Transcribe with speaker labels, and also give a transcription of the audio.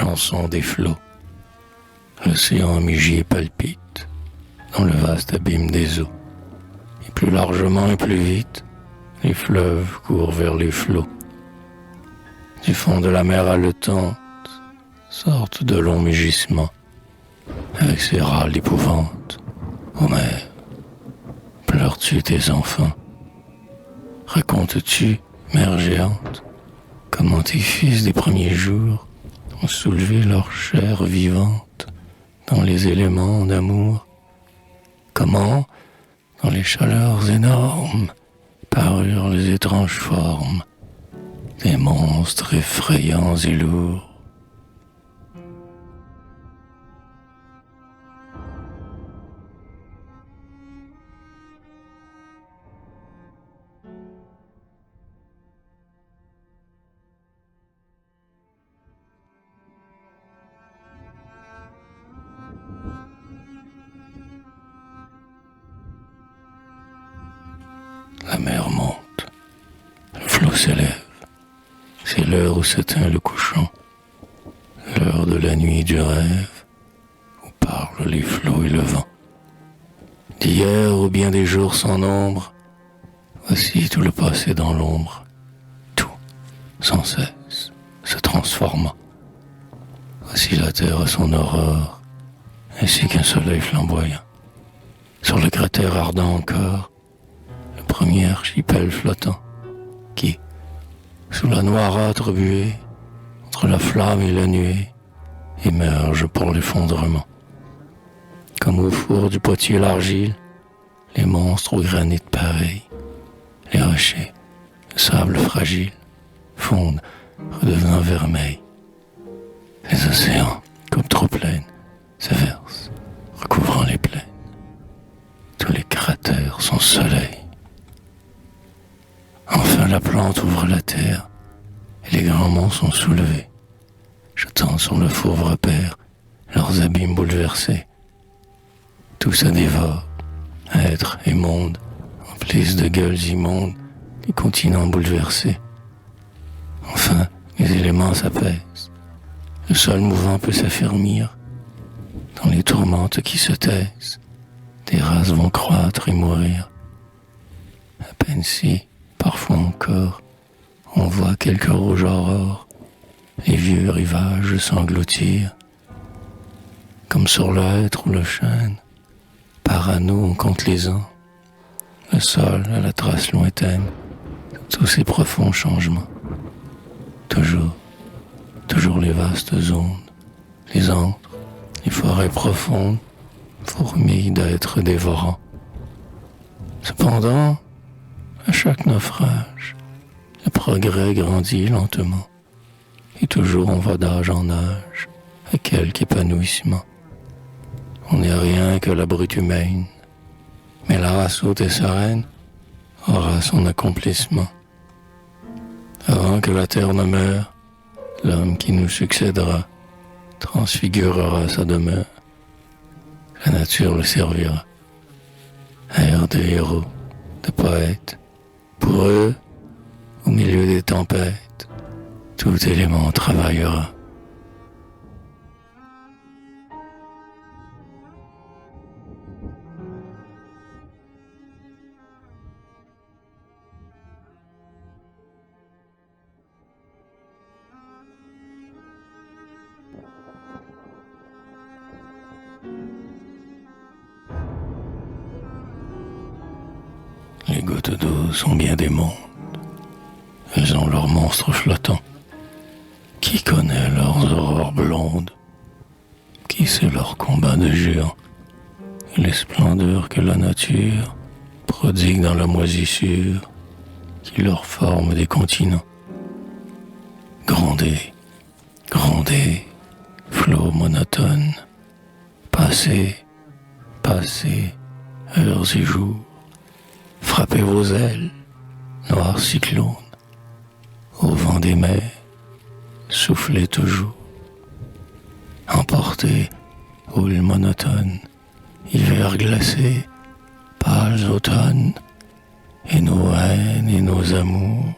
Speaker 1: chanson des flots. L'océan mugit et palpite dans le vaste abîme des eaux. Et plus largement et plus vite, les fleuves courent vers les flots. Du fond de la mer haletante sortent de longs mugissements, avec ses râles d'épouvante. Ô mère, pleures-tu tes enfants? Racontes-tu, mère géante, comment tes fils des premiers jours ont soulevé leur chair vivante dans les éléments d'amour? Comment, dans les chaleurs énormes, parurent les étranges formes des monstres effrayants et lourds? La mer monte, le flot s'élève, c'est l'heure où s'éteint le couchant, l'heure de la nuit du rêve, où parlent les flots et le vent. D'hier ou bien des jours sans nombre, voici tout le passé dans l'ombre, tout, sans cesse, se transformant. Voici la terre à son aurore, ainsi qu'un soleil flamboyant. Sur le cratère ardent encore, premier archipel flottant, qui, sous la noirâtre buée, entre la flamme et la nuée, émerge pour l'effondrement. Comme au four du potier l'argile, les monstres au granit pareil, les rochers, le sable fragile, fondent, redevenant vermeils. Les océans, comme trop pleines, se versent, recouvrant les plaines. Tous les cratères sont soleil. Enfin la plante ouvre la terre, et les grands monts sont soulevés, jetant sur le fauve repère leurs abîmes bouleversés. Tout se dévore, êtres et monde, emplissent de gueules immondes les continents bouleversés. Enfin, les éléments s'apaisent, le sol mouvant peut s'affermir. Dans les tourmentes qui se taisent, des races vont croître et mourir. À peine si, parfois encore, on voit quelques rouges aurores, les vieux rivages s'engloutir. Comme sur l'être ou le chêne, par anneaux on compte les ans, le sol à la trace lointaine, tous ces profonds changements. Toujours les vastes ondes, les antres, les forêts profondes, fourmillent d'êtres dévorants. Cependant, à chaque naufrage, le progrès grandit lentement, et toujours on va d'âge en âge, à quelque épanouissement. On n'est rien que la brute humaine, mais la race haute et sereine aura son accomplissement. Avant que la terre ne meure, l'homme qui nous succédera transfigurera sa demeure. La nature le servira, air de héros, de poètes. Pour eux, au milieu des tempêtes, tout élément travaillera. Les gouttes d'eau sont bien des mondes. Elles ont leurs monstres flottants. Qui connaît leurs aurores blondes? Qui sait leurs combats de géants? Et les splendeurs que la nature prodigue dans la moisissure qui leur forme des continents. Grondez, grondez, flots monotones. Passez, passez, heures et jours. Frappez vos ailes, noirs cyclones, au vent des mers, soufflez toujours. Emportez, houle monotone, hiver glacé, pâles automnes, et nos haines et nos amours,